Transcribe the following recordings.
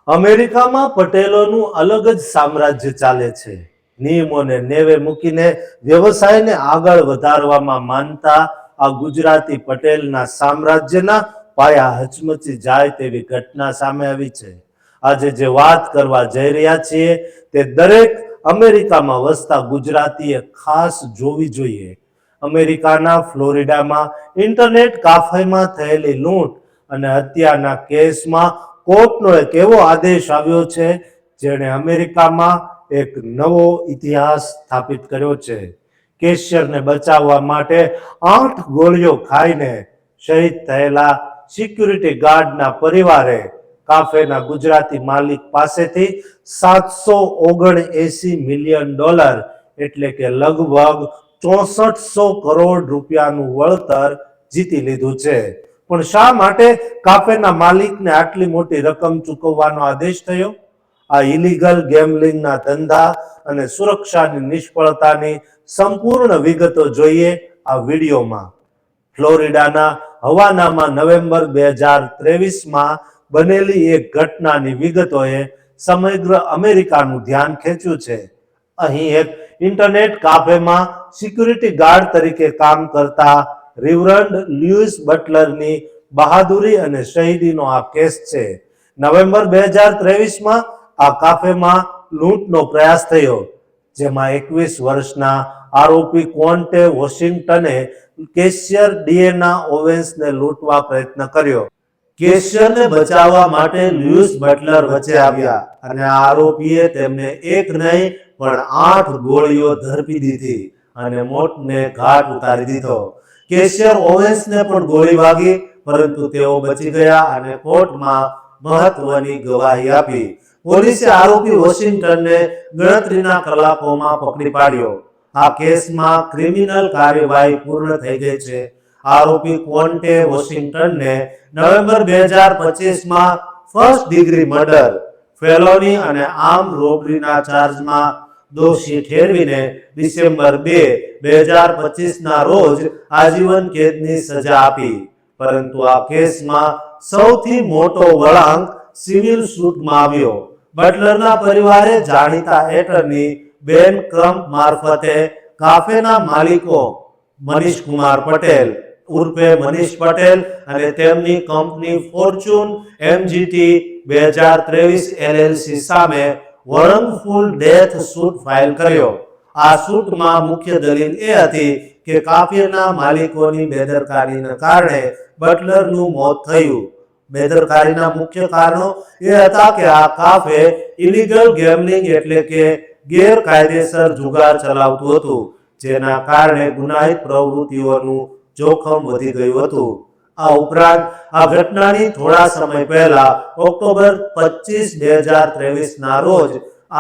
અમેરિકામાં પટેલોનું અલગ જ સામ્રાજ્ય ચાલે છે. નિયમોને નેવે મૂકીને વ્યવસાયને આગળ વધારવામાં માનતા આ ગુજરાતી પટેલના સામ્રાજ્યના પાયા હચમચી જાય તેવી ઘટના સામે આવી છે. આજે જે વાત કરવા જઈ રહ્યા છીએ તે દરેક અમેરિકામાં વસતા ગુજરાતીએ ખાસ જોવી જોઈએ. અમેરિકાના ફ્લોરિડામાં ઇન્ટરનેટ કાફેમાં થયેલી લૂંટ અને હત્યાના કેસમાં કોર્ટનો એક એવો આદેશ આવ્યો છે જેણે અમેરિકામાં એક નવો ઇતિહાસ સ્થાપિત કર્યો છે. કેશિયરને બચાવવા માટે 8 ગોળીઓ ખાઈને શહીદ થયેલા સિક્યુરિટી ગાર્ડના પરિવારે કાફેના ગુજરાતી માલિક પાસેથી $779 મિલિયન એટલે કે લગભગ 6400 કરોડ રૂપિયાનું વળતર જીતી લીધું છે. પણ શા માટે કાફેના માલિકને આટલી મોટી રકમ ચૂકવવાનો આદેશ થયો? આ ઇલીગલ ગેમ્બલિંગના ધંધા અને સુરક્ષાની નિષ્ફળતાની સંપૂર્ણ વિગતો જોઈએ આ વિડીયોમાં. ફ્લોરિડાના હવાનામાં નવેમ્બર 2023માં બનેલી એક ઘટનાની વિગતોએ સમગ્ર અમેરિકાનું ધ્યાન ખેંચ્યું છે. અહીં એક ઇન્ટરનેટ કાફેમાં સિક્યુરિટી ગાર્ડ તરીકે કામ કરતા રિવરન્ડ લ્યુઇસ બટલરની બહાદુરી અને શહીદીનો આ કેસ છે. નવેમ્બર 2023માં આ કાફેમાં લૂંટનો પ્રયાસ થયો, જેમાં 21 વર્ષના આરોપી ક્વોન્ટે વોશિંગ્ટને કેશિયર ડિએના ઓવેન્સને લૂંટવા પ્રયત્ન કર્યો. કેશિયરને બચાવવા માટે લ્યુઇસ બટલર વચ્ચે આવ્યા અને આ આરોપીએ તેમને એક નહીં પણ 8 ગોળીઓ ઝડપી દીધી અને મોતને ઘાટ ઉતારી દીધો. કેશિયર ઓવેન્સને પણ ગોળી વાગી, પરંતુ તેઓ બચી ગયા અને કોર્ટમાં મહત્વની ગવાહી આપી. પોલીસે આરોપી વોશિંગ્ટનને ગણતરીના કલાકોમાં પકડી પાડ્યો. આ કેસમાં ક્રિમિનલ કાર્યવાહી પૂર્ણ થઈ ગઈ છે. આરોપી ક્વોન્ટે વોશિંગ્ટનને નવેમ્બર 2025માં ફર્સ્ટ ડિગ્રી મર્ડર, ફેલોની અને આર્મ રોબરીના ચાર્જમાં દોષી ઠેરવીને ડિસેમ્બર 2, 2025ના રોજ આજીવન કેદની સજા આપી. પરંતુ આ કેસમાં સૌથી મોટો વળાંક સિવિલ સૂટમાં આવ્યો. બટલરના પરિવારે જાણીતા એટર્ની બેન ક્રમ્પ મારફતે કાફેના માલિકો મનીષ કુમાર પટેલ ઉર્ફે મનીષ પટેલ અને તેમની કંપની ફોર્ચ્યુન એમજીટી 2023 LLC સામે વળંગફૂલ ડેથ સૂટ ફાઇલ કર્યો. આ સૂટમાં મુખ્ય દલીલ એ હતી કે કાફેના માલિકોની બેદરકારીના કારણે બટલરનું મોત થયું. બેદરકારીના મુખ્ય કારણો એ હતા કે આ કાફે ઇલીગલ ગેમ્બલિંગ એટલે કે ગેરકાયદેસર જુગાર ચલાવતું હતું, જેના કારણે ગુનાહિત પ્રવૃત્તિઓનું જોખમ વધી ગયું હતું. આ ઉપરાંત આ ઘટનાની થોડા સમય પહેલા ઓક્ટોબર 25, 2023ના રોજ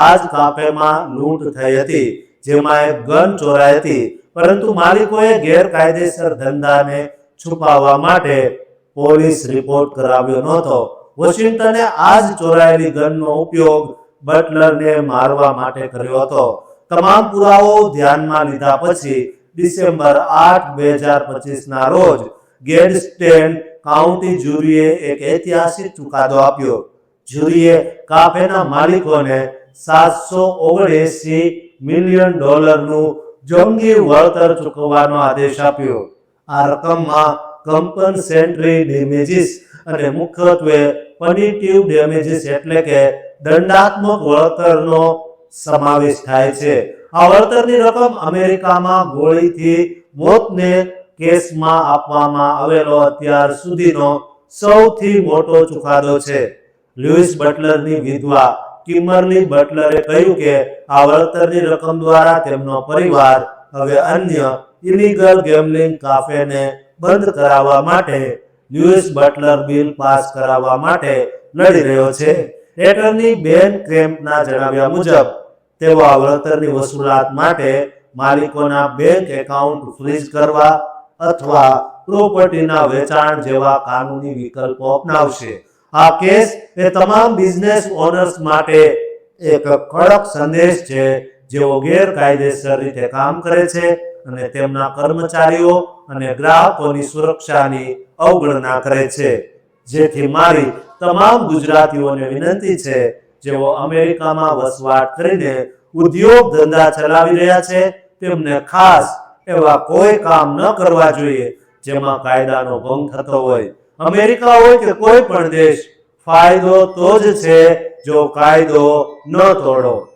આ જ કાફેમાં લૂંટ થઈ હતી, જેમાં એક ગન ચોરાઈ હતી. પરંતુ માલિકોએ ગેરકાયદેસર ધંધાને છુપાવવા માટે પોલીસ રિપોર્ટ કરાવ્યો નહોતો. વોશિંગ્ટને આ જ ચોરાયેલી ગનનો ઉપયોગ બટલરને મારવા માટે કર્યો હતો. તમામ પુરાવાઓ ધ્યાનમાં લીધા પછી ડિસેમ્બર 8, 2025ના રોજ ગેડસ્ટેન કાઉન્ટી જ્યુરીએ એક ઐતિહાસિક ચુકાદો આપ્યો. જ્યુરીએ કાફેના માલિકોને $779 મિલિયન નું જંગી વળતર ચૂકવવાનો આદેશ આપ્યો. આ રકમમાં કમ્પન્સેટરી ડેમેજીસ અને મુખ્યત્વે પનિટિવ ડેમેજીસ એટલે કે દંડાત્મક વળતરનો સમાવેશ થાય છે. આ વળતરની રકમ અમેરિકામાં ગોળીથી મોતને કેસમાં આપવામાં આવેલો અત્યાર સુધીનો સૌથી મોટો ચુકાદો છે. લ્યુઇસ બટલરની વિધવા કિમરલી બટલરે કહ્યું કે આ વળતરની રકમ દ્વારા તેમનો પરિવાર હવે અન્ય ઇલીગલ ગેમ્બલિંગ કાફેને બંધ કરાવવા માટે લ્યુઇસ બટલર બિલ પાસ કરાવવા માટે લડી રહ્યો છે. એટર્ની બેન ક્રેમ્પના જણાવ્યા મુજબ તેઓ આ વળતરની વસૂલાત માટે માલિકોના બેંક એકાઉન્ટ ફ્રીઝ કરવા અથવા પ્રોપર્ટીના વેચાણ જેવા કાનૂની વિકલ્પો અપનાવશે. આ કેસ એ તમામ બિઝનેસ ઓનર્સ માટે એક કડક સંદેશ છે જેઓ ગેરકાયદેસર રીતે કામ કરે છે અને તેમના કર્મચારીઓ અને ગ્રાહકોની સુરક્ષાની અવગણના કરે છે. જેથી મારી તમામ ગુજરાતીઓને વિનંતી છે જેઓ અમેરિકામાં વસવાટ કરીને ઉદ્યોગ ધંધા ચલાવી રહ્યા છે તેમને ખાસ એવા કોઈ કામ ન કરવા જોઈએ જેમાં કાયદાનો ભંગ થતો હોય. અમેરિકા હોય કે કોઈ પણ દેશ, ફાયદો તો જ છે જો કાયદો ન તોડો.